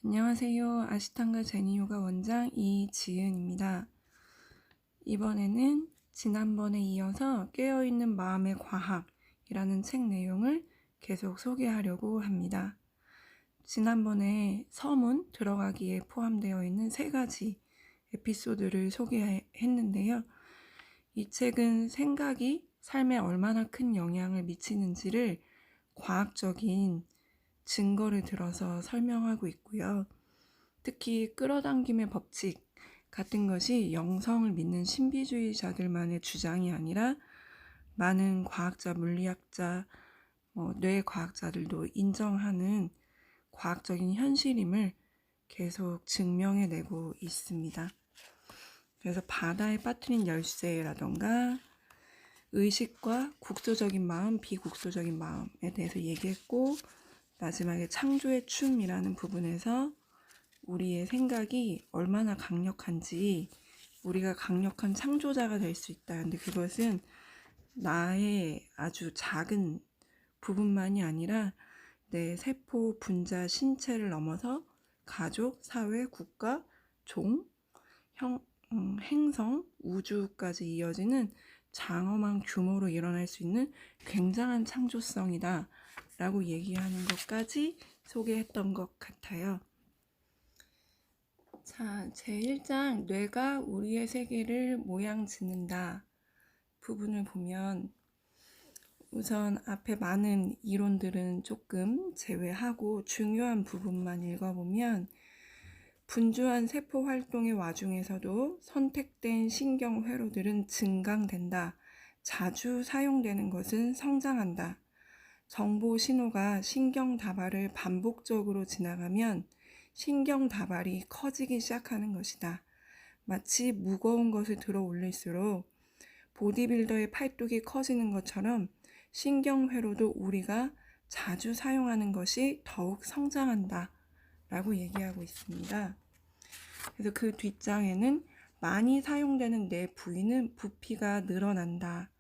안녕하세요. 아시탄가 제니요가 원장 이지은입니다. 이번에는 지난번에 이어서 깨어있는 마음의 과학이라는 책 내용을 계속 소개하려고 합니다. 지난번에 서문 들어가기에 포함되어 있는 3가지 에피소드를 소개했는데요. 이 책은 생각이 삶에 얼마나 큰 영향을 미치는지를 과학적인 증거를 들어서 설명하고 있고요. 특히 끌어당김의 법칙 같은 것이 영성을 믿는 신비주의자들만의 주장이 아니라 많은 과학자, 물리학자, 뇌과학자들도 인정하는 과학적인 현실임을 계속 증명해내고 있습니다. 그래서 바다에 빠뜨린 열쇠라던가 의식과 국소적인 마음, 비국소적인 마음에 대해서 얘기했고, 마지막에 창조의 춤이라는 부분에서 우리의 생각이 얼마나 강력한지, 우리가 강력한 창조자가 될 수 있다. 근데 그것은 나의 아주 작은 부분만이 아니라 내 세포, 분자, 신체를 넘어서 가족, 사회, 국가, 종, 행성, 우주까지 이어지는 장엄한 규모로 일어날 수 있는 굉장한 창조성이다 라고 얘기하는 것까지 소개했던 것 같아요. 자, 제1장 뇌가 우리의 세계를 모양 짓는다 부분을 보면, 우선 앞에 많은 이론들은 조금 제외하고 중요한 부분만 읽어보면, 분주한 세포 활동의 와중에서도 선택된 신경 회로들은 증강된다. 자주 사용되는 것은 성장한다. 정보 신호가 신경 다발을 반복적으로 지나가면 신경 다발이 커지기 시작하는 것이다. 마치 무거운 것을 들어 올릴수록 보디빌더의 팔뚝이 커지는 것처럼 신경 회로도 우리가 자주 사용하는 것이 더욱 성장한다 라고 얘기하고 있습니다. 그래서 그 뒷장에는 많이 사용되는 뇌 부위는 부피가 늘어난다.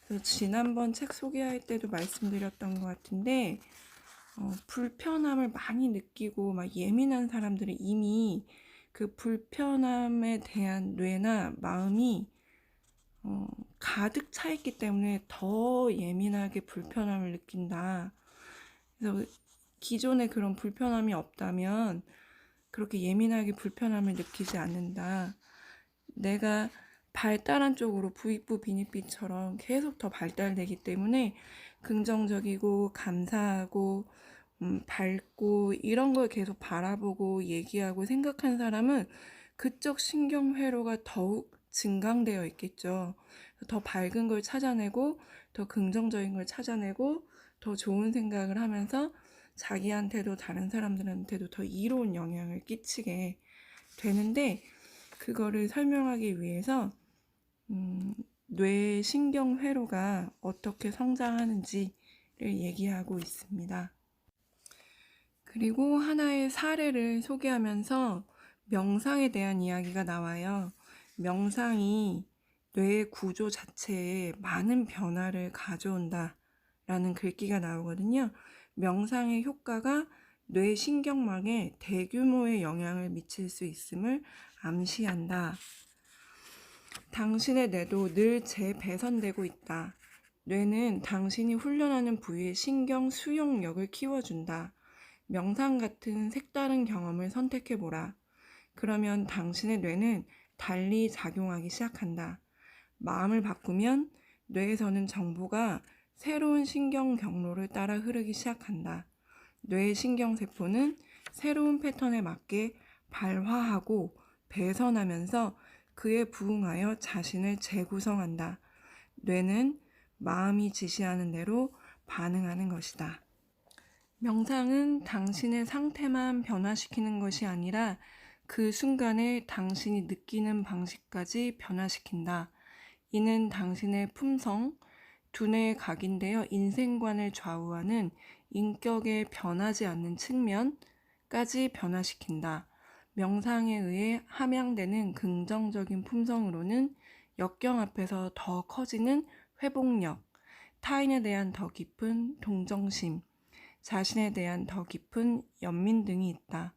그래서 지난번 책 소개할 때도 말씀드렸던 것 같은데, 불편함을 많이 느끼고 막 예민한 사람들은 이미 그 불편함에 대한 뇌나 마음이 가득 차 있기 때문에 더 예민하게 불편함을 느낀다. 그래서 기존에 그런 불편함이 없다면 그렇게 예민하게 불편함을 느끼지 않는다. 내가 발달한 쪽으로 부익부 빈익빈처럼 계속 더 발달되기 때문에 긍정적이고 감사하고 밝고 이런 걸 계속 바라보고 얘기하고 생각한 사람은 그쪽 신경회로가 더욱 증강되어 있겠죠. 더 밝은 걸 찾아내고 더 긍정적인 걸 찾아내고 더 좋은 생각을 하면서 자기한테도 다른 사람들한테도 더 이로운 영향을 끼치게 되는데, 그거를 설명하기 위해서 뇌 신경회로가 어떻게 성장하는지를 얘기하고 있습니다. 그리고 하나의 사례를 소개하면서 명상에 대한 이야기가 나와요. 명상이 뇌의 구조 자체에 많은 변화를 가져온다라는 글귀가 나오거든요. 명상의 효과가 뇌 신경망에 대규모의 영향을 미칠 수 있음을 암시한다. 당신의 뇌도 늘 재배선되고 있다. 뇌는 당신이 훈련하는 부위의 신경 수용력을 키워준다. 명상 같은 색다른 경험을 선택해보라. 그러면 당신의 뇌는 달리 작용하기 시작한다. 마음을 바꾸면 뇌에서는 정보가 새로운 신경 경로를 따라 흐르기 시작한다. 뇌의 신경세포는 새로운 패턴에 맞게 발화하고 배선하면서 그에 부응하여 자신을 재구성한다. 뇌는 마음이 지시하는 대로 반응하는 것이다. 명상은 당신의 상태만 변화시키는 것이 아니라 그 순간에 당신이 느끼는 방식까지 변화시킨다. 이는 당신의 품성, 두뇌에 각인되어 인생관을 좌우하는 인격에 변하지 않는 측면까지 변화시킨다. 명상에 의해 함양되는 긍정적인 품성으로는 역경 앞에서 더 커지는 회복력, 타인에 대한 더 깊은 동정심, 자신에 대한 더 깊은 연민 등이 있다.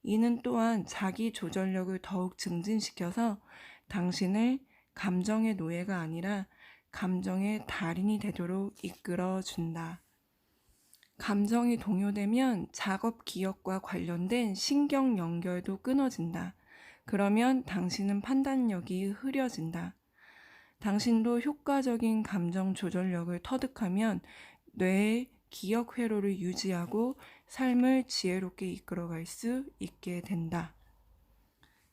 이는 또한 자기 조절력을 더욱 증진시켜서 당신을 감정의 노예가 아니라 감정의 달인이 되도록 이끌어준다. 감정이 동요되면 작업 기억과 관련된 신경 연결도 끊어진다. 그러면 당신은 판단력이 흐려진다. 당신도 효과적인 감정 조절력을 터득하면 뇌의 기억 회로를 유지하고 삶을 지혜롭게 이끌어갈 수 있게 된다.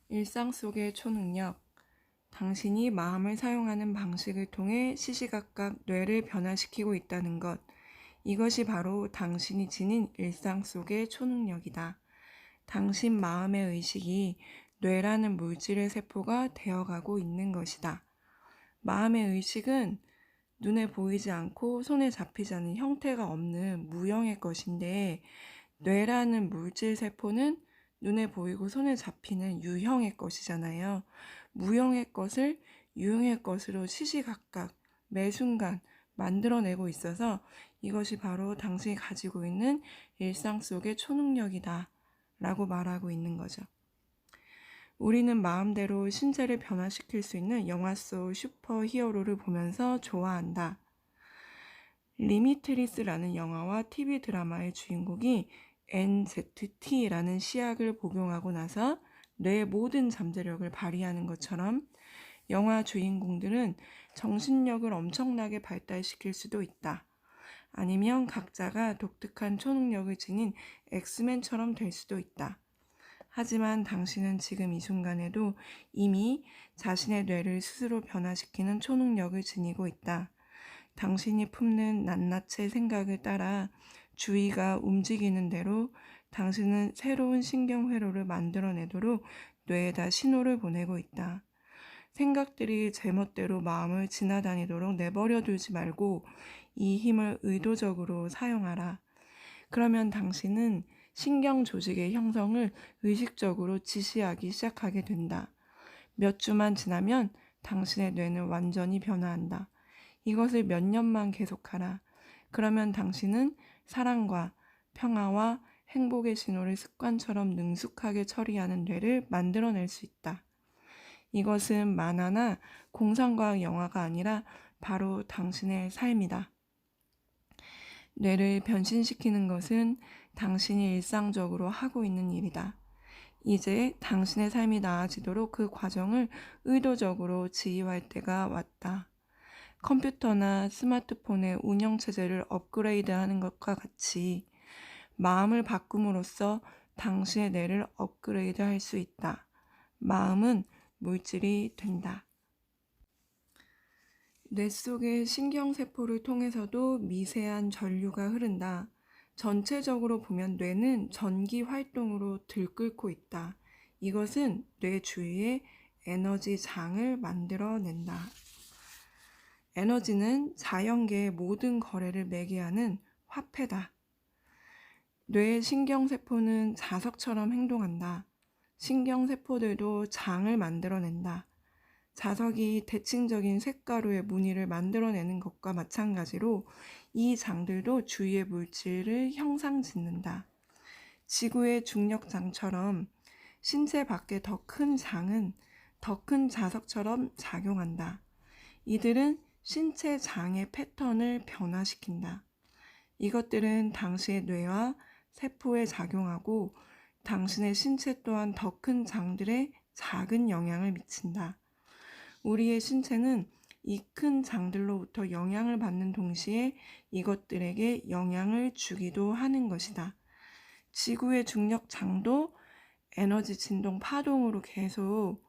일상 속의 초능력. 당신이 마음을 사용하는 방식을 통해 시시각각 뇌를 변화시키고 있다는 것. 이것이 바로 당신이 지닌 일상 속의 초능력이다. 당신 마음의 의식이 뇌라는 물질의 세포가 되어가고 있는 것이다. 마음의 의식은 눈에 보이지 않고 손에 잡히지 않는 형태가 없는 무형의 것인데, 뇌라는 물질 세포는 눈에 보이고 손에 잡히는 유형의 것이잖아요. 무형의 것을 유형의 것으로 시시각각 매 순간 만들어내고 있어서 이것이 바로 당신이 가지고 있는 일상 속의 초능력이다 라고 말하고 있는 거죠. 우리는 마음대로 신체를 변화시킬 수 있는 영화 속 슈퍼히어로를 보면서 좋아한다. 리미트리스라는 영화와 TV 드라마의 주인공이 NZT라는 시약을 복용하고 나서 뇌의 모든 잠재력을 발휘하는 것처럼 영화 주인공들은 정신력을 엄청나게 발달시킬 수도 있다. 아니면 각자가 독특한 초능력을 지닌 엑스맨처럼 될 수도 있다. 하지만 당신은 지금 이 순간에도 이미 자신의 뇌를 스스로 변화시키는 초능력을 지니고 있다. 당신이 품는 낱낱의 생각을 따라 주의가 움직이는 대로 당신은 새로운 신경회로를 만들어내도록 뇌에다 신호를 보내고 있다. 생각들이 제멋대로 마음을 지나다니도록 내버려 두지 말고 이 힘을 의도적으로 사용하라. 그러면 당신은 신경 조직의 형성을 의식적으로 지시하기 시작하게 된다. 몇 주만 지나면 당신의 뇌는 완전히 변화한다. 이것을 몇 년만 계속하라. 그러면 당신은 사랑과 평화와 행복의 신호를 습관처럼 능숙하게 처리하는 뇌를 만들어낼 수 있다. 이것은 만화나 공상과학 영화가 아니라 바로 당신의 삶이다. 뇌를 변신시키는 것은 당신이 일상적으로 하고 있는 일이다. 이제 당신의 삶이 나아지도록 그 과정을 의도적으로 지휘할 때가 왔다. 컴퓨터나 스마트폰의 운영체제를 업그레이드하는 것과 같이 마음을 바꿈으로써 당신의 뇌를 업그레이드할 수 있다. 마음은 물질이 된다. 뇌 속의 신경세포를 통해서도 미세한 전류가 흐른다. 전체적으로 보면 뇌는 전기 활동으로 들끓고 있다. 이것은 뇌 주위에 에너지 장을 만들어낸다. 에너지는 자연계의 모든 거래를 매개하는 화폐다. 뇌의 신경세포는 자석처럼 행동한다. 신경세포들도 장을 만들어낸다. 자석이 대칭적인 쇳가루의 무늬를 만들어내는 것과 마찬가지로 이 장들도 주위의 물질을 형상짓는다. 지구의 중력장처럼 신체 밖의 더 큰 장은 더 큰 자석처럼 작용한다. 이들은 신체 장의 패턴을 변화시킨다. 이것들은 당신의 뇌와 세포에 작용하고 당신의 신체 또한 더 큰 장들에 작은 영향을 미친다. 우리의 신체는 이 큰 장들로부터 영향을 받는 동시에 이것들에게 영향을 주기도 하는 것이다. 지구의 중력장도 에너지 진동 파동으로 계속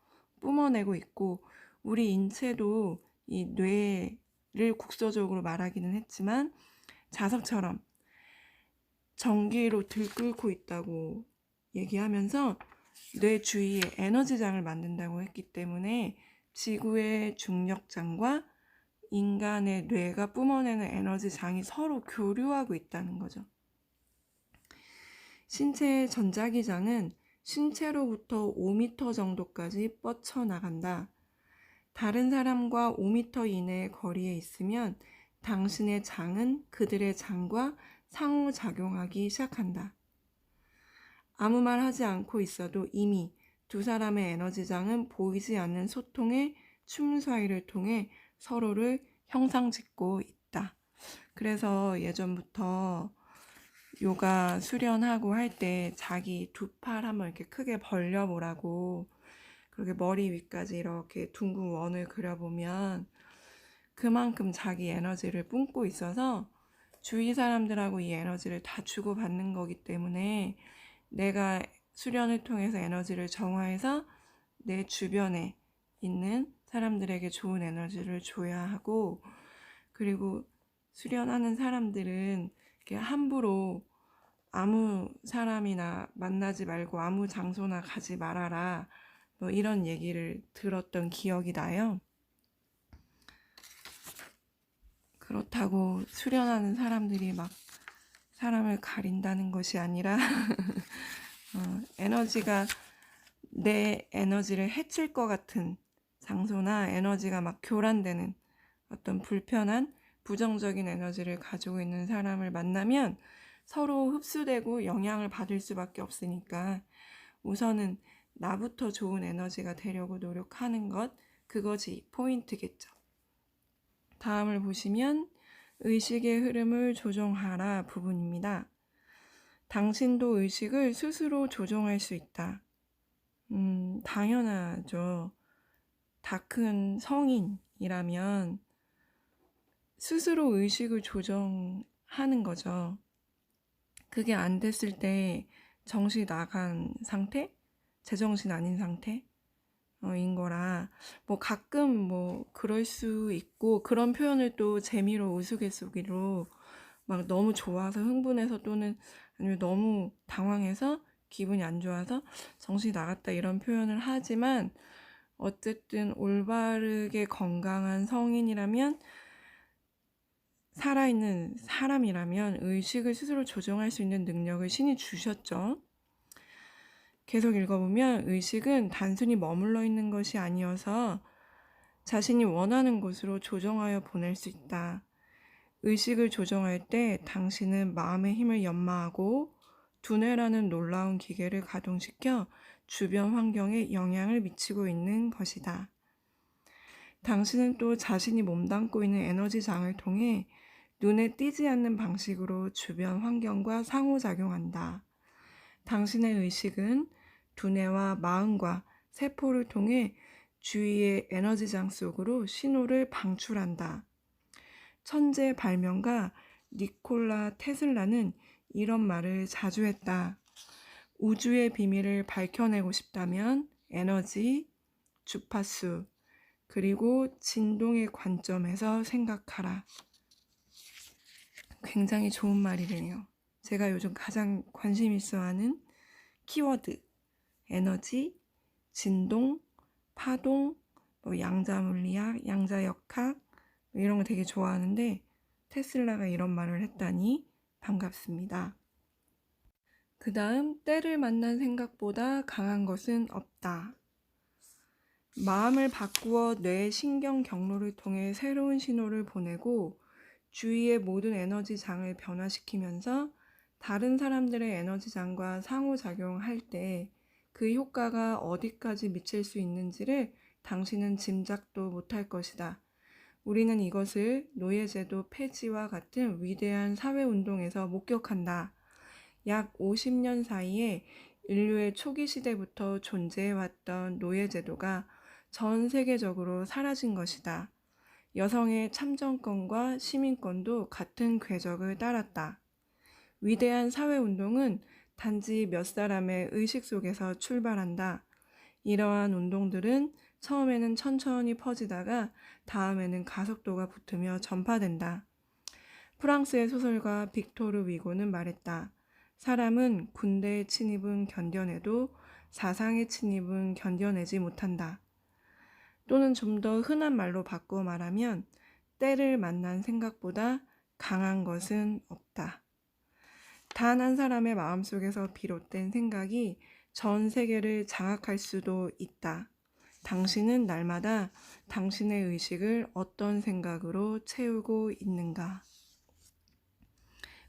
뿜어내고 있고, 우리 인체도 이 뇌를 국소적으로 말하기는 했지만 자석처럼 전기로 들끓고 있다고 얘기하면서 뇌 주위에 에너지장을 만든다고 했기 때문에 지구의 중력장과 인간의 뇌가 뿜어내는 에너지장이 서로 교류하고 있다는 거죠. 신체의 전자기장은 신체로부터 5m 정도까지 뻗쳐나간다. 다른 사람과 5m 이내의 거리에 있으면 당신의 장은 그들의 장과 상호작용하기 시작한다. 아무 말 하지 않고 있어도 이미 두 사람의 에너지장은 보이지 않는 소통의 춤 사이를 통해 서로를 형상짓고 있다. 그래서 예전부터 요가 수련하고 할 때 자기 두 팔 한번 이렇게 크게 벌려보라고, 그렇게 머리 위까지 이렇게 둥근 원을 그려보면 그만큼 자기 에너지를 뿜고 있어서 주위 사람들하고 이 에너지를 다 주고받는 거기 때문에 내가 수련을 통해서 에너지를 정화해서 내 주변에 있는 사람들에게 좋은 에너지를 줘야 하고, 그리고 수련하는 사람들은 이렇게 함부로 아무 사람이나 만나지 말고 아무 장소나 가지 말아라, 뭐 이런 얘기를 들었던 기억이 나요. 그렇다고 수련하는 사람들이 막 사람을 가린다는 것이 아니라 에너지가 내 에너지를 해칠 것 같은 장소나 에너지가 막 교란되는 어떤 불편한 부정적인 에너지를 가지고 있는 사람을 만나면 서로 흡수되고 영향을 받을 수밖에 없으니까 우선은 나부터 좋은 에너지가 되려고 노력하는 것, 그것이 포인트겠죠. 다음을 보시면 의식의 흐름을 조정하라 부분입니다. 당신도 의식을 스스로 조정할 수 있다. 당연하죠. 다 큰 성인이라면 스스로 의식을 조정하는 거죠. 그게 안 됐을 때 정신 나간 상태? 제정신 아닌 상태? 인 거라, 뭐 가끔 뭐 그럴 수 있고, 그런 표현을 또 재미로 우스갯소리로 막 너무 좋아서 흥분해서, 또는 아니면 너무 당황해서 기분이 안 좋아서 정신이 나갔다 이런 표현을 하지만, 어쨌든 올바르게 건강한 성인이라면, 살아있는 사람이라면 의식을 스스로 조정할 수 있는 능력을 신이 주셨죠. 계속 읽어보면 의식은 단순히 머물러 있는 것이 아니어서 자신이 원하는 곳으로 조정하여 보낼 수 있다. 의식을 조정할 때 당신은 마음의 힘을 연마하고 두뇌라는 놀라운 기계를 가동시켜 주변 환경에 영향을 미치고 있는 것이다. 당신은 또 자신이 몸담고 있는 에너지장을 통해 눈에 띄지 않는 방식으로 주변 환경과 상호작용한다. 당신의 의식은 두뇌와 마음과 세포를 통해 주위의 에너지장 속으로 신호를 방출한다. 천재 발명가 니콜라 테슬라는 이런 말을 자주 했다. 우주의 비밀을 밝혀내고 싶다면 에너지, 주파수, 그리고 진동의 관점에서 생각하라. 굉장히 좋은 말이래요. 제가 요즘 가장 관심 있어 하는 키워드, 에너지, 진동, 파동, 뭐 양자물리학, 양자역학 이런 거 되게 좋아하는데 테슬라가 이런 말을 했다니 반갑습니다. 그 다음, 때를 만난 생각보다 강한 것은 없다. 마음을 바꾸어 뇌의 신경 경로를 통해 새로운 신호를 보내고 주위의 모든 에너지장을 변화시키면서 다른 사람들의 에너지장과 상호작용할 때 그 효과가 어디까지 미칠 수 있는지를 당신은 짐작도 못할 것이다. 우리는 이것을 노예제도 폐지와 같은 위대한 사회운동에서 목격한다. 약 50년 사이에 인류의 초기 시대부터 존재해왔던 노예제도가 전 세계적으로 사라진 것이다. 여성의 참정권과 시민권도 같은 궤적을 따랐다. 위대한 사회운동은 단지 몇 사람의 의식 속에서 출발한다. 이러한 운동들은 처음에는 천천히 퍼지다가 다음에는 가속도가 붙으며 전파된다. 프랑스의 소설가 빅토르 위고는 말했다. 사람은 군대의 침입은 견뎌내도 사상의 침입은 견뎌내지 못한다. 또는 좀 더 흔한 말로 바꿔 말하면 때를 만난 생각보다 강한 것은 없다. 단 한 사람의 마음속에서 비롯된 생각이 전 세계를 장악할 수도 있다. 당신은 날마다 당신의 의식을 어떤 생각으로 채우고 있는가?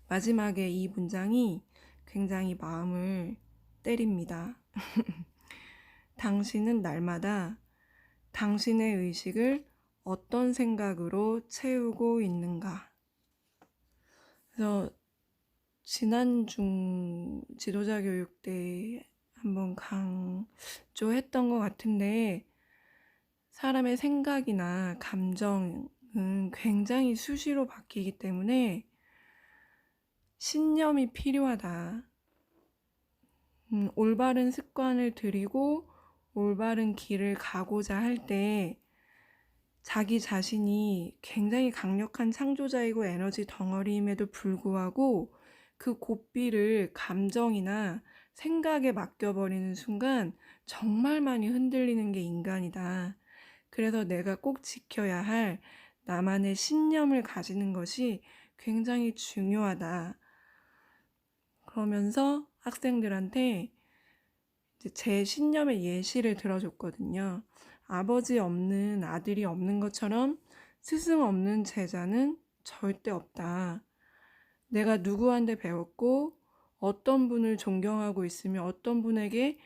마지막에 이 문장이 굉장히 마음을 때립니다. 당신은 날마다 당신의 의식을 어떤 생각으로 채우고 있는가? 그래서 지난 중 지도자 교육 때 한번 강조했던 것 같은데, 사람의 생각이나 감정은 굉장히 수시로 바뀌기 때문에 신념이 필요하다. 올바른 습관을 들이고 올바른 길을 가고자 할 때 자기 자신이 굉장히 강력한 창조자이고 에너지 덩어리임에도 불구하고 그 고삐를 감정이나 생각에 맡겨버리는 순간 정말 많이 흔들리는 게 인간이다. 그래서 내가 꼭 지켜야 할 나만의 신념을 가지는 것이 굉장히 중요하다. 그러면서 학생들한테 제 신념의 예시를 들어줬거든요. 아버지 없는 아들이 없는 것처럼 스승 없는 제자는 절대 없다. 내가 누구한테 배웠고 어떤 분을 존경하고 있으며 어떤 분에게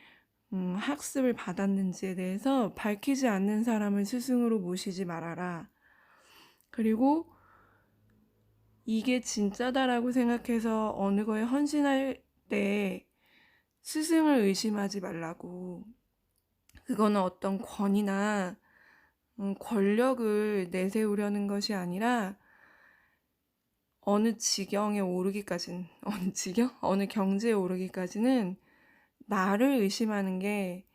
학습을 받았는지에 대해서 밝히지 않는 사람을 스승으로 모시지 말아라. 그리고 이게 진짜다라고 생각해서 어느 거에 헌신할 때 스승을 의심하지 말라고. 그거는 어떤 권위나 권력을 내세우려는 것이 아니라 어느 지경에 오르기까지는, 어느 지경? 어느 경지에 오르기까지는 나를 의심하는 게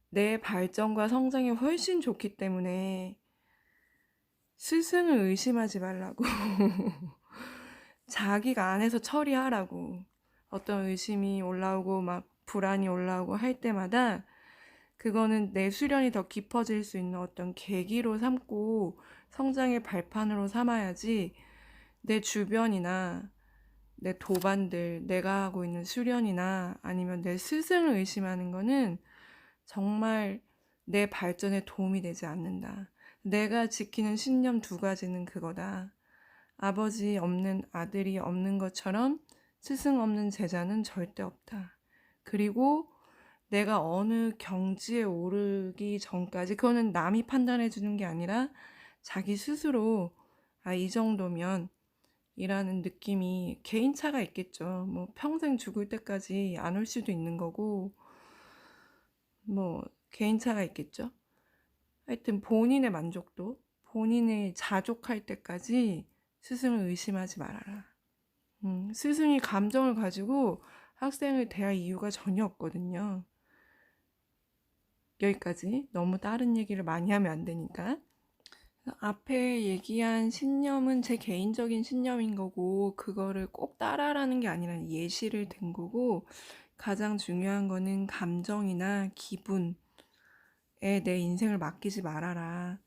내 발전과 성장에 훨씬 좋기 때문에 스승을 의심하지 말라고. 자기가 안에서 처리하라고. 어떤 의심이 올라오고 막 불안이 올라오고 할 때마다 그거는 내 수련이 더 깊어질 수 있는 어떤 계기로 삼고 성장의 발판으로 삼아야지, 내 주변이나 내 도반들, 내가 하고 있는 수련이나 아니면 내 스승을 의심하는 거는 정말 내 발전에 도움이 되지 않는다. 내가 지키는 신념 2가지는 그거다. 아버지 없는 아들이 없는 것처럼 스승 없는 제자는 절대 없다. 그리고 내가 어느 경지에 오르기 전까지, 그거는 남이 판단해 주는 게 아니라 자기 스스로 이 정도면 이라는 느낌이 개인차가 있겠죠. 뭐 평생 죽을 때까지 안 올 수도 있는 거고, 뭐 개인차가 있겠죠. 하여튼 본인의 만족도, 본인의 자족할 때까지 스승을 의심하지 말아라. 스승이 감정을 가지고 학생을 대할 이유가 전혀 없거든요. 여기까지. 너무 다른 얘기를 많이 하면 안 되니까. 앞에 얘기한 신념은 제 개인적인 신념인 거고, 그거를 꼭 따라라는 게 아니라 예시를 든 거고, 가장 중요한 거는 감정이나 기분에 내 인생을 맡기지 말아라.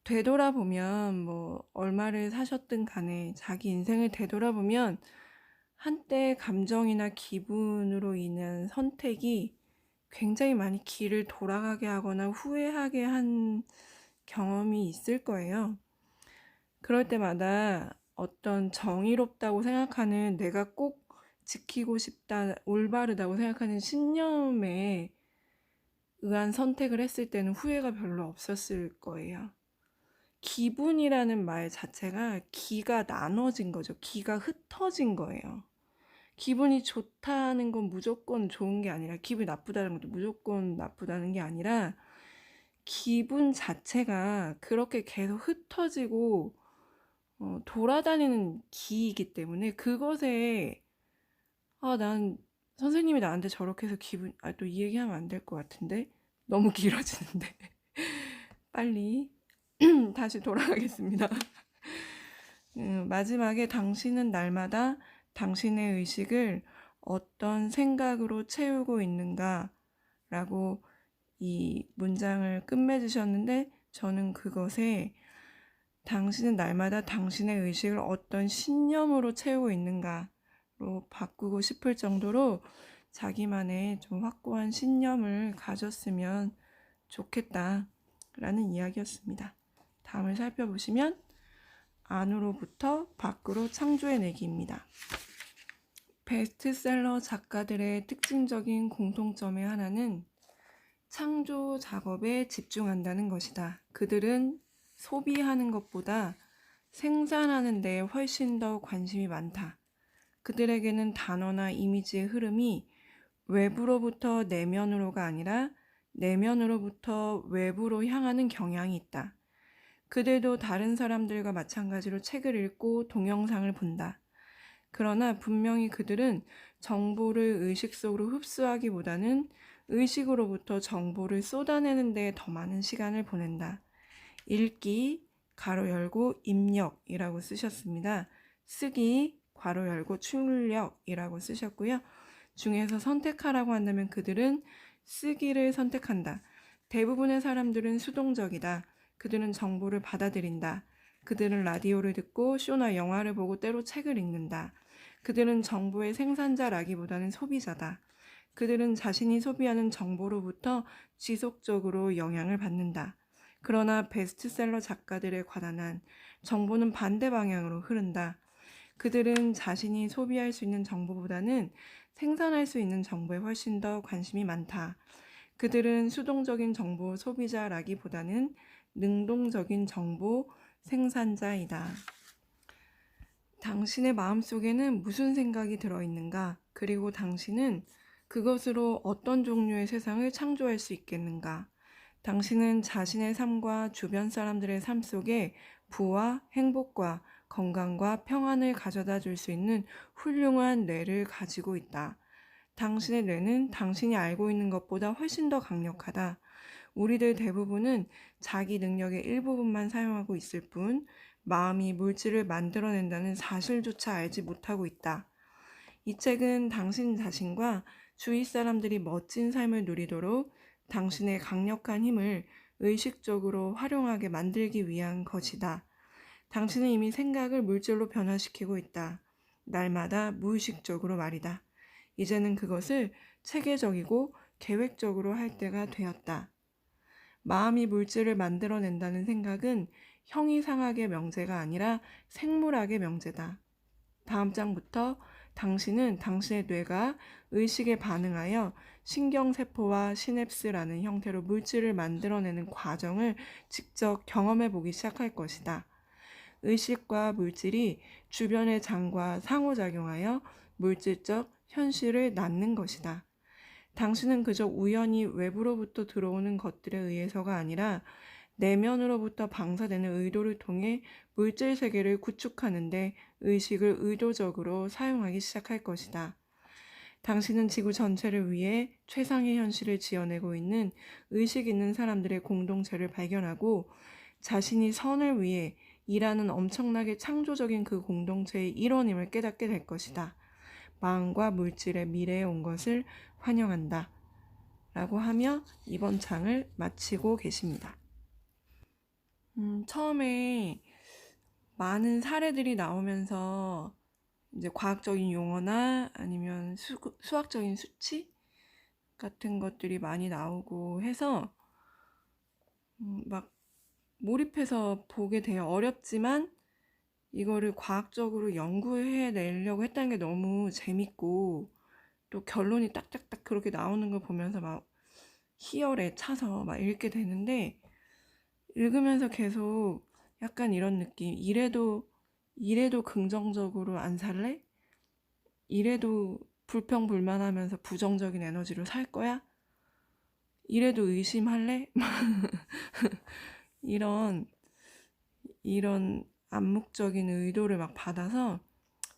되돌아보면 뭐 얼마를 사셨든 간에 자기 인생을 되돌아보면 한때 감정이나 기분으로 인한 선택이 굉장히 많이 길을 돌아가게 하거나 후회하게 한 경험이 있을 거예요. 그럴 때마다 어떤 정의롭다고 생각하는, 내가 꼭 지키고 싶다, 올바르다고 생각하는 신념에 의한 선택을 했을 때는 후회가 별로 없었을 거예요. 기분이라는 말 자체가 기가 나눠진 거죠. 기가 흩어진 거예요. 기분이 좋다는 건 무조건 좋은 게 아니라, 기분이 나쁘다는 것도 무조건 나쁘다는 게 아니라, 기분 자체가 그렇게 계속 흩어지고 돌아다니는 기이기 때문에 그것에 난 선생님이 나한테 저렇게 해서 기분, 또 이 얘기하면 안 될 것 같은데 너무 길어지는데 빨리 다시 돌아가겠습니다. 마지막에 당신은 날마다 당신의 의식을 어떤 생각으로 채우고 있는가 라고 이 문장을 끝맺으셨는데, 저는 그것에 당신은 날마다 당신의 의식을 어떤 신념으로 채우고 있는가로 바꾸고 싶을 정도로 자기만의 좀 확고한 신념을 가졌으면 좋겠다라는 이야기였습니다. 다음을 살펴보시면 안으로부터 밖으로 창조해내기입니다. 베스트셀러 작가들의 특징적인 공통점의 하나는 창조 작업에 집중한다는 것이다. 그들은 소비하는 것보다 생산하는 데 훨씬 더 관심이 많다. 그들에게는 단어나 이미지의 흐름이 외부로부터 내면으로가 아니라 내면으로부터 외부로 향하는 경향이 있다. 그들도 다른 사람들과 마찬가지로 책을 읽고 동영상을 본다. 그러나 분명히 그들은 정보를 의식 속으로 흡수하기보다는 의식으로부터 정보를 쏟아내는 데 더 많은 시간을 보낸다. 읽기, 가로 열고 입력이라고 쓰셨습니다. 쓰기, 괄호 열고 출력이라고 쓰셨고요. 중에서 선택하라고 한다면 그들은 쓰기를 선택한다. 대부분의 사람들은 수동적이다. 그들은 정보를 받아들인다. 그들은 라디오를 듣고 쇼나 영화를 보고 때로 책을 읽는다. 그들은 정보의 생산자라기보다는 소비자다. 그들은 자신이 소비하는 정보로부터 지속적으로 영향을 받는다. 그러나 베스트셀러 작가들에 관한 정보는 반대 방향으로 흐른다. 그들은 자신이 소비할 수 있는 정보보다는 생산할 수 있는 정보에 훨씬 더 관심이 많다. 그들은 수동적인 정보 소비자라기보다는 능동적인 정보 생산자이다. 당신의 마음속에는 무슨 생각이 들어있는가? 그리고 당신은 그것으로 어떤 종류의 세상을 창조할 수 있겠는가? 당신은 자신의 삶과 주변 사람들의 삶 속에 부와 행복과 건강과 평안을 가져다 줄 수 있는 훌륭한 뇌를 가지고 있다. 당신의 뇌는 당신이 알고 있는 것보다 훨씬 더 강력하다. 우리들 대부분은 자기 능력의 일부분만 사용하고 있을 뿐 마음이 물질을 만들어낸다는 사실조차 알지 못하고 있다. 이 책은 당신 자신과 주위 사람들이 멋진 삶을 누리도록 당신의 강력한 힘을 의식적으로 활용하게 만들기 위한 것이다. 당신은 이미 생각을 물질로 변화시키고 있다. 날마다 무의식적으로 말이다. 이제는 그것을 체계적이고 계획적으로 할 때가 되었다. 마음이 물질을 만들어낸다는 생각은 형이상학의 명제가 아니라 생물학의 명제다. 다음 장부터 당신은 당신의 뇌가 의식에 반응하여 신경세포와 시냅스라는 형태로 물질을 만들어내는 과정을 직접 경험해 보기 시작할 것이다. 의식과 물질이 주변의 장과 상호작용하여 물질적 현실을 낳는 것이다. 당신은 그저 우연히 외부로부터 들어오는 것들에 의해서가 아니라 내면으로부터 방사되는 의도를 통해 물질 세계를 구축하는데 의식을 의도적으로 사용하기 시작할 것이다. 당신은 지구 전체를 위해 최상의 현실을 지어내고 있는 의식 있는 사람들의 공동체를 발견하고 자신이 선을 위해 일하는 엄청나게 창조적인 그 공동체의 일원임을 깨닫게 될 것이다. 마음과 물질의 미래에 온 것을 환영한다. 라고 하며 이번 장을 마치고 계십니다. 처음에 많은 사례들이 나오면서 이제 과학적인 용어나 아니면 수학적인 수치 같은 것들이 많이 나오고 해서 막 몰입해서 보게 돼요. 어렵지만 이거를 과학적으로 연구해내려고 했다는 게 너무 재밌고 또 결론이 딱딱딱 그렇게 나오는 걸 보면서 막 희열에 차서 막 읽게 되는데 읽으면서 계속 약간 이런 느낌. 이래도 긍정적으로 안 살래? 이래도 불평불만하면서 부정적인 에너지로 살 거야? 이래도 의심할래? 이런 암묵적인 의도를 막 받아서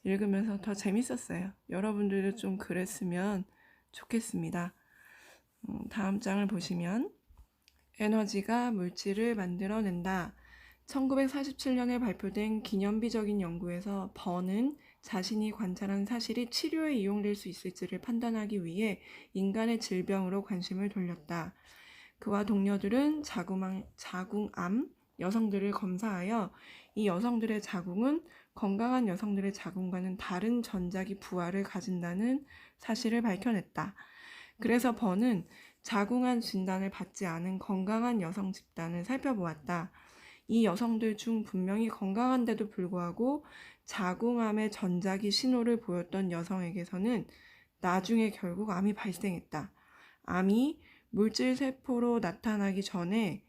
읽으면서 더 재밌었어요. 여러분들도 좀 그랬으면 좋겠습니다. 다음 장을 보시면 에너지가 물질을 만들어낸다. 1947년에 발표된 기념비적인 연구에서 버는 자신이 관찰한 사실이 치료에 이용될 수 있을지를 판단하기 위해 인간의 질병으로 관심을 돌렸다. 그와 동료들은 자궁암 여성들을 검사하여 이 여성들의 자궁은 건강한 여성들의 자궁과는 다른 전자기 부하를 가진다는 사실을 밝혀냈다. 그래서 버는 자궁암 진단을 받지 않은 건강한 여성 집단을 살펴보았다. 이 여성들 중 분명히 건강한데도 불구하고 자궁암의 전자기 신호를 보였던 여성에게서는 나중에 결국 암이 발생했다. 암이 물질 세포로 나타나기 전에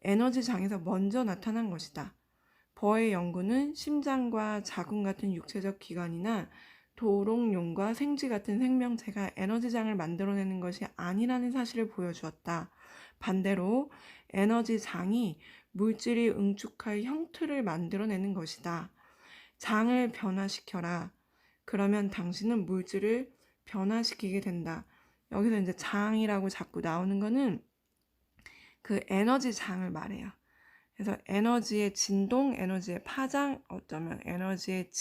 에너지장에서 먼저 나타난 것이다. 버의 연구는 심장과 자궁 같은 육체적 기관이나 도롱뇽과 생쥐 같은 생명체가 에너지장을 만들어내는 것이 아니라는 사실을 보여주었다. 반대로 에너지장이 물질이 응축할 형태를 만들어내는 것이다. 장을 변화시켜라. 그러면 당신은 물질을 변화시키게 된다. 여기서 이제 장이라고 자꾸 나오는 거는 그 에너지장을 말해요. 그래서 에너지의 진동, 에너지의 파장, 어쩌면 에너지의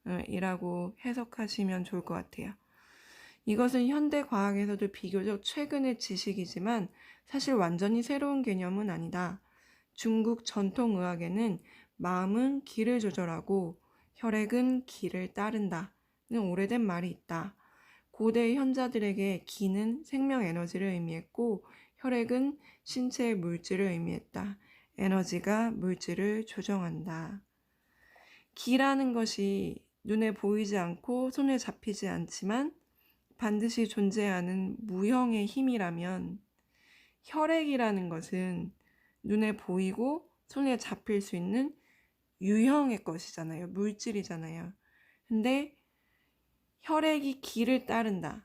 질이라고 해석하시면 좋을 것 같아요. 이것은 현대 과학에서도 비교적 최근의 지식이지만 사실 완전히 새로운 개념은 아니다. 중국 전통의학에는 마음은 기를 조절하고 혈액은 기를 따른다는 오래된 말이 있다. 고대 현자들에게 기는 생명 에너지를 의미했고 혈액은 신체의 물질을 의미했다. 에너지가 물질을 조정한다. 기라는 것이 눈에 보이지 않고 손에 잡히지 않지만 반드시 존재하는 무형의 힘이라면 혈액이라는 것은 눈에 보이고 손에 잡힐 수 있는 유형의 것이잖아요. 물질이잖아요. 근데 혈액이 기를 따른다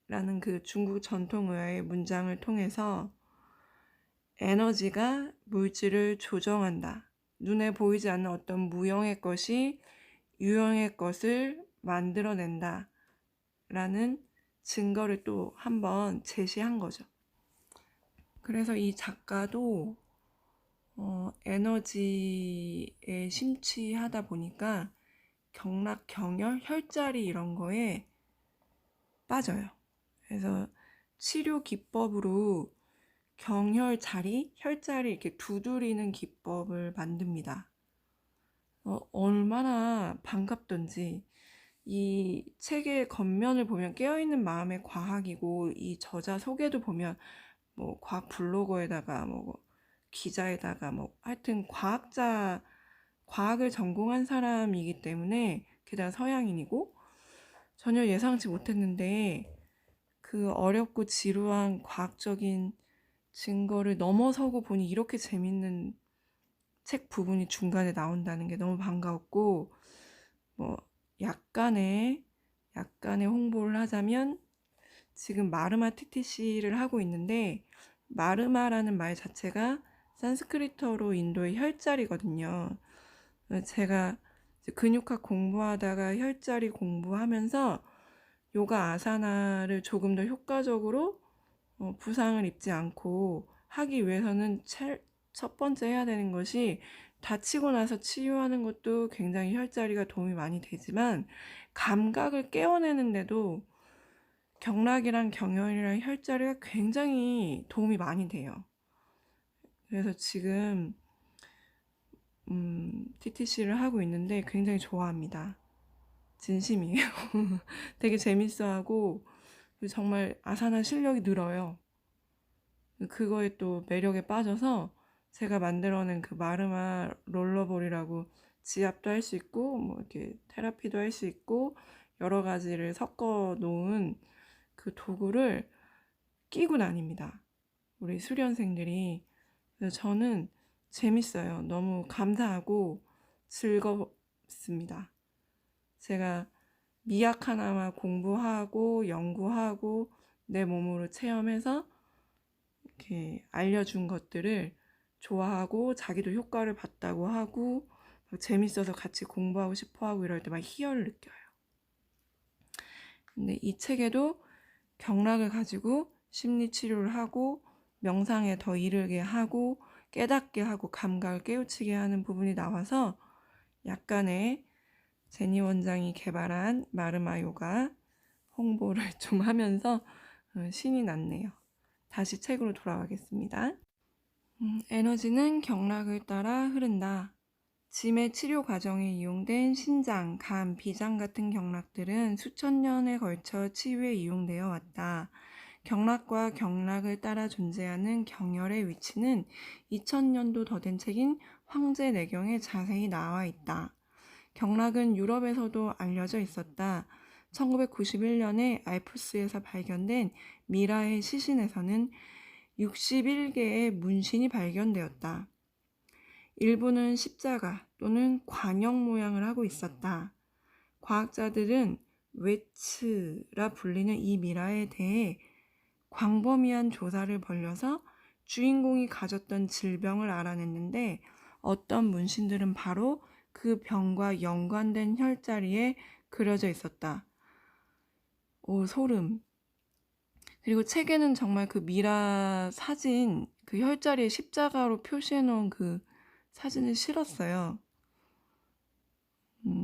라는 그 중국 전통의학의 문장을 통해서 에너지가 물질을 조정한다. 눈에 보이지 않는 어떤 무형의 것이 유형의 것을 만들어낸다 라는 증거를 또 한번 제시한 거죠. 그래서 이 작가도 에너지에 심취하다 보니까 경락, 경혈, 혈자리 이런 거에 빠져요. 그래서 치료 기법으로 경혈 자리, 혈자리 이렇게 두드리는 기법을 만듭니다. 얼마나 반갑던지. 이 책의 겉면을 보면 깨어있는 마음의 과학이고 이 저자 소개도 보면 뭐 과학 블로거에다가 뭐 기자에다가 뭐 하여튼 과학을 전공한 사람이기 때문에 게다가 서양인이고 전혀 예상치 못했는데 그 어렵고 지루한 과학적인 증거를 넘어서고 보니 이렇게 재밌는 책 부분이 중간에 나온다는 게 너무 반가웠고 뭐 약간의 홍보를 하자면 지금 마르마 TTC를 하고 있는데 마르마라는 말 자체가 산스크리트어로 인도의 혈자리거든요. 제가 근육학 공부하다가 혈자리 공부하면서 요가 아사나를 조금 더 효과적으로 부상을 입지 않고 하기 위해서는 첫 번째 해야 되는 것이 다치고 나서 치유하는 것도 굉장히 혈자리가 도움이 많이 되지만 감각을 깨워내는데도 경락이랑 경혈이랑 혈자리가 굉장히 도움이 많이 돼요. 그래서 지금 TTC를 하고 있는데 굉장히 좋아합니다. 진심이에요. 되게 재밌어하고 정말 아사나 실력이 늘어요. 그거에 또 매력에 빠져서 제가 만들어낸 그 마르마 롤러볼이라고 지압도 할 수 있고 뭐 이렇게 테라피도 할 수 있고 여러 가지를 섞어 놓은 그 도구를 끼고 다닙니다. 우리 수련생들이. 그래서 저는 재밌어요. 너무 감사하고 즐겁습니다. 제가 미약 하나만 공부하고 연구하고 내 몸으로 체험해서 이렇게 알려준 것들을 좋아하고 자기도 효과를 봤다고 하고 재밌어서 같이 공부하고 싶어하고 이럴 때 막 희열을 느껴요. 근데 이 책에도 경락을 가지고 심리치료를 하고 명상에 더 이르게 하고 깨닫게 하고 감각을 깨우치게 하는 부분이 나와서 약간의 제니 원장이 개발한 마르마 요가 홍보를 좀 하면서 신이 났네요. 다시 책으로 돌아가겠습니다. 에너지는 경락을 따라 흐른다. 짐의 치료 과정에 이용된 신장, 간, 비장 같은 경락들은 수천 년에 걸쳐 치유에 이용되어 왔다. 경락과 경락을 따라 존재하는 경혈의 위치는 2000년도 더 된 책인 황제내경에 자세히 나와 있다. 경락은 유럽에서도 알려져 있었다. 1991년에 알프스에서 발견된 미라의 시신에서는 61개의 문신이 발견되었다. 일부는 십자가 또는 관형 모양을 하고 있었다. 과학자들은 웨츠라 불리는 이 미라에 대해 광범위한 조사를 벌여서 주인공이 가졌던 질병을 알아냈는데 어떤 문신들은 바로 그 병과 연관된 혈자리에 그려져 있었다. 오, 소름. 그리고 책에는 정말 그 미라 사진, 그 혈자리에 십자가로 표시해 놓은 그 사진을 실었어요.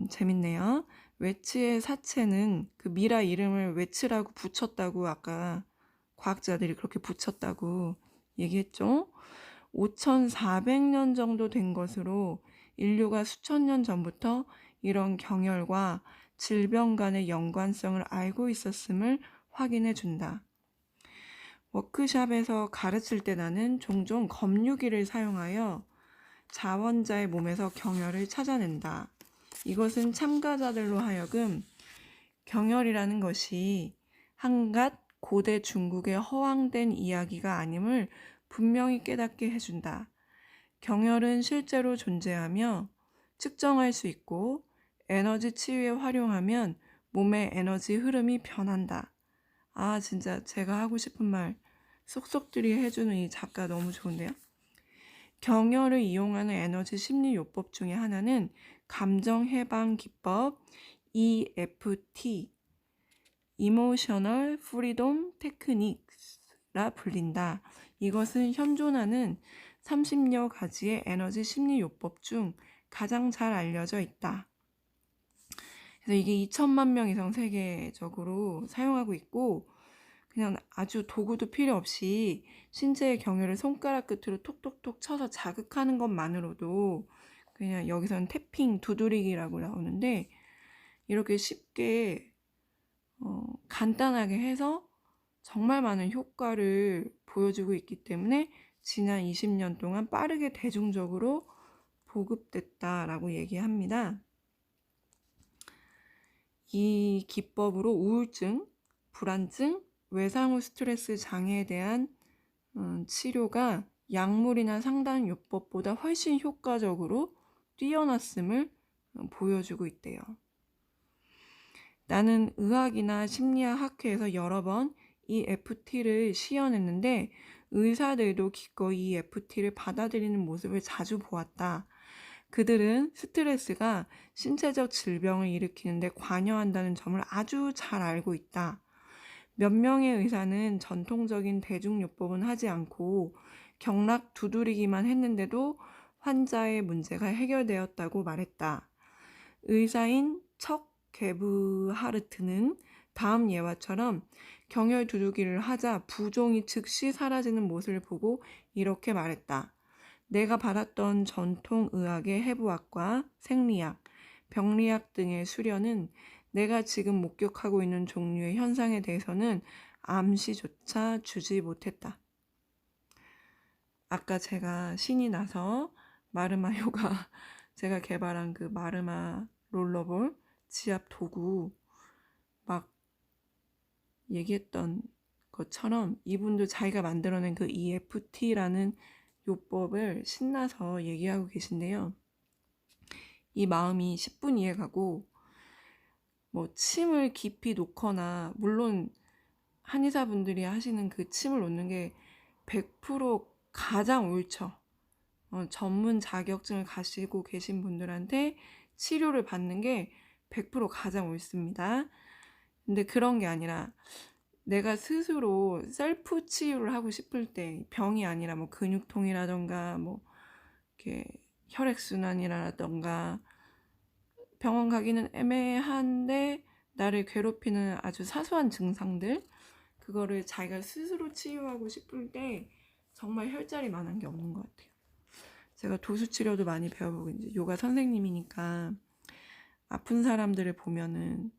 재밌네요. 웨츠의 사체는 그 미라 이름을 웨츠라고 붙였다고 아까 과학자들이 그렇게 붙였다고 얘기했죠. 5,400년 정도 된 것으로 인류가 수천 년 전부터 이런 경혈과 질병 간의 연관성을 알고 있었음을 확인해 준다. 워크숍에서 가르칠 때 나는 종종 검유기를 사용하여 자원자의 몸에서 경혈을 찾아낸다. 이것은 참가자들로 하여금 경혈이라는 것이 한갓 고대 중국의 허황된 이야기가 아님을 분명히 깨닫게 해준다. 경혈은 실제로 존재하며 측정할 수 있고 에너지 치유에 활용하면 몸의 에너지 흐름이 변한다. 아, 진짜 제가 하고 싶은 말 쏙쏙들이 해주는 이 작가 너무 좋은데요. 경혈을 이용하는 에너지 심리 요법 중에 하나는 감정 해방 기법 EFT, Emotional Freedom Techniques라 불린다. 이것은 현존하는 30여 가지의 에너지 심리 요법 중 가장 잘 알려져 있다. 그래서 이게 2천만 명 이상 세계적으로 사용하고 있고 그냥 아주 도구도 필요 없이 신체의 경혈을 손가락 끝으로 톡톡톡 쳐서 자극하는 것만으로도 그냥 여기서는 태핑, 두드리기라고 나오는데 이렇게 쉽게 간단하게 해서 정말 많은 효과를 보여주고 있기 때문에 지난 20년 동안 빠르게 대중적으로 보급됐다라고 얘기합니다. 이 기법으로 우울증, 불안증, 외상후 스트레스 장애에 대한 치료가 약물이나 상담 요법보다 훨씬 효과적으로 뛰어났음을 보여주고 있대요. 나는 의학이나 심리학 학회에서 여러 번 이 FT를 시연했는데 의사들도 기꺼이 이 FT를 받아들이는 모습을 자주 보았다. 그들은 스트레스가 신체적 질병을 일으키는데 관여한다는 점을 아주 잘 알고 있다. 몇 명의 의사는 전통적인 대중요법은 하지 않고 경락 두드리기만 했는데도 환자의 문제가 해결되었다고 말했다. 의사인 척 게브하르트는 다음 예화처럼 경혈 두들기를 하자 부종이 즉시 사라지는 모습을 보고 이렇게 말했다. 내가 받았던 전통의학의 해부학과 생리학, 병리학 등의 수련은 내가 지금 목격하고 있는 종류의 현상에 대해서는 암시조차 주지 못했다. 아까 제가 신이 나서 마르마 요가 제가 개발한 그 마르마 롤러볼 지압 도구 막 얘기했던 것처럼 이분도 자기가 만들어낸 그 EFT라는 요법을 신나서 얘기하고 계신데요. 이 마음이 10분 이해가고 뭐 침을 깊이 놓거나 물론 한의사분들이 하시는 그 침을 놓는 게 100% 가장 옳죠. 전문 자격증을 가지고 계신 분들한테 치료를 받는 게 100% 가장 옳습니다. 근데 그런 게 아니라 내가 스스로 셀프 치유를 하고 싶을 때 병이 아니라 뭐 근육통이라던가 뭐 이렇게 혈액순환이라던가 병원 가기는 애매한데 나를 괴롭히는 아주 사소한 증상들 그거를 자기가 스스로 치유하고 싶을 때 정말 혈자리만한 게 없는 것 같아요. 제가 도수치료도 많이 배워보고 이제 요가 선생님이니까 아픈 사람들을 보면은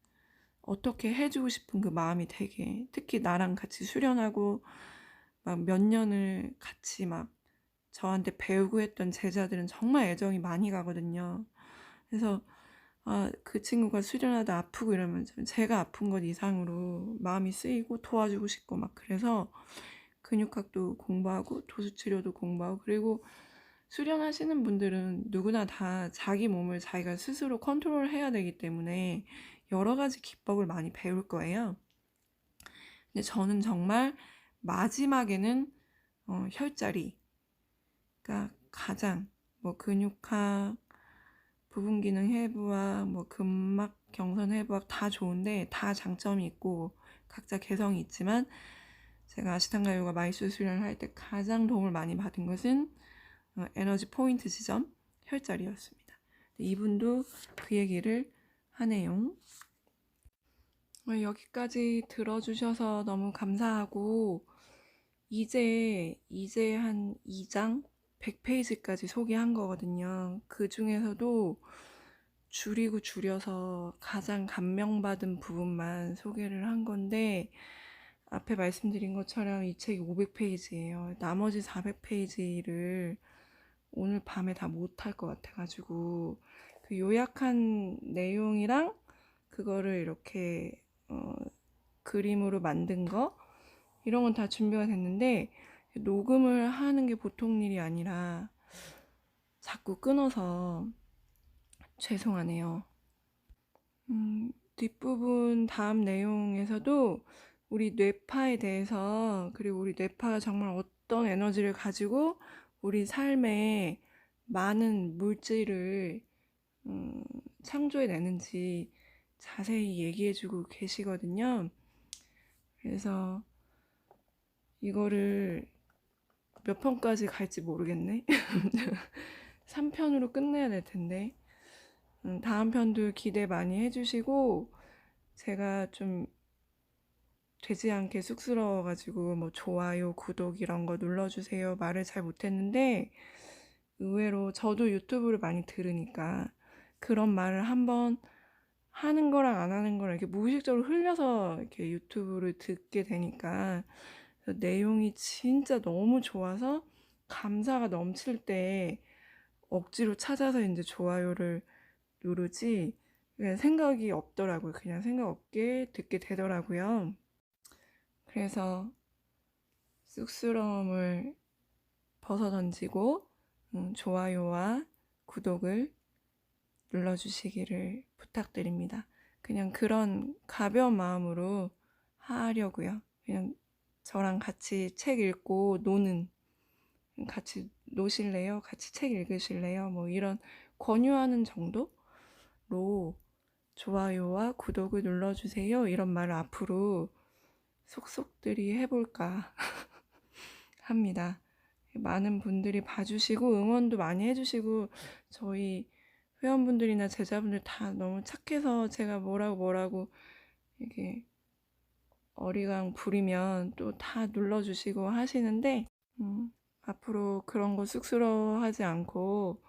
어떻게 해주고 싶은 그 마음이 되게 특히 나랑 같이 수련하고 막 몇 년을 같이 막 저한테 배우고 했던 제자들은 정말 애정이 많이 가거든요. 그래서 그 친구가 수련하다 아프고 이러면 제가 아픈 것 이상으로 마음이 쓰이고 도와주고 싶고 막 그래서 근육학도 공부하고 도수치료도 공부하고, 그리고 수련하시는 분들은 누구나 다 자기 몸을 자기가 스스로 컨트롤해야 되기 때문에 여러 가지 기법을 많이 배울 거예요. 근데 저는 정말 마지막에는 혈자리, 그러니까 가장 근육학, 부분기능 해부학, 근막 경선 해부학 다 좋은데 다 장점이 있고 각자 개성이 있지만, 제가 아시탄가 요가 마이스 수련을 할 때 가장 도움을 많이 받은 것은 에너지 포인트 지점 혈자리였습니다. 이분도 그 얘기를 하네요. 여기까지 들어주셔서 너무 감사하고, 이제 한 2장 100페이지까지 소개한 거거든요. 그 중에서도 줄이고 줄여서 가장 감명받은 부분만 소개를 한 건데, 앞에 말씀드린 것처럼 이 책이 500페이지예요. 나머지 400페이지를 오늘 밤에 다 못할 것 같아가지고 그 요약한 내용이랑 그거를 이렇게 그림으로 만든 거, 이런 건 다 준비가 됐는데 녹음을 하는 게 보통 일이 아니라 자꾸 끊어서 죄송하네요. 뒷부분 다음 내용에서도 우리 뇌파에 대해서, 그리고 우리 뇌파가 정말 어떤 에너지를 가지고 우리 삶에 많은 물질을 창조해내는지 자세히 얘기해주고 계시거든요. 그래서 이거를 몇 편까지 갈지 모르겠네. 3편으로 끝내야 될 텐데 다음 편도 기대 많이 해주시고, 제가 좀 되지 않게 쑥스러워가지고 좋아요, 구독 이런 거 눌러주세요 말을 잘 못했는데, 의외로 저도 유튜브를 많이 들으니까 그런 말을 한번 하는 거랑 안 하는 거랑 이렇게 무의식적으로 흘려서 이렇게 유튜브를 듣게 되니까 내용이 진짜 너무 좋아서 감사가 넘칠 때 억지로 찾아서 이제 좋아요를 누르지, 그냥 생각이 없더라고요. 그냥 생각 없게 듣게 되더라고요. 그래서 쑥스러움을 벗어던지고 좋아요와 구독을 눌러주시기를 부탁드립니다. 그냥 그런 가벼운 마음으로 하려고요. 그냥 저랑 같이 책 읽고 노는, 같이 노실래요? 같이 책 읽으실래요? 이런 권유하는 정도로 좋아요와 구독을 눌러주세요 이런 말을 앞으로 속속들이 해볼까 합니다. 많은 분들이 봐주시고 응원도 많이 해주시고, 저희 회원분들이나 제자분들 다 너무 착해서 제가 뭐라고 이렇게 어리광 부리면 또 다 눌러주시고 하시는데, 앞으로 그런 거 쑥스러워하지 않고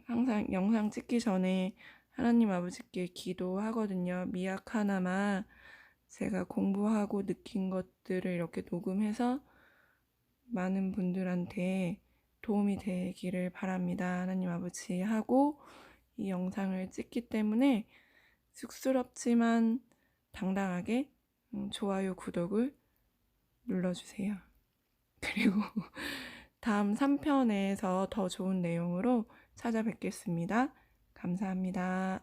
항상 영상 찍기 전에 하나님 아버지께 기도하거든요. 미약 하나만 제가 공부하고 느낀 것들을 이렇게 녹음해서 많은 분들한테 도움이 되기를 바랍니다. 하나님 아버지 하고 이 영상을 찍기 때문에 쑥스럽지만 당당하게 좋아요, 구독을 눌러주세요. 그리고 다음 3편에서 더 좋은 내용으로 찾아뵙겠습니다. 감사합니다.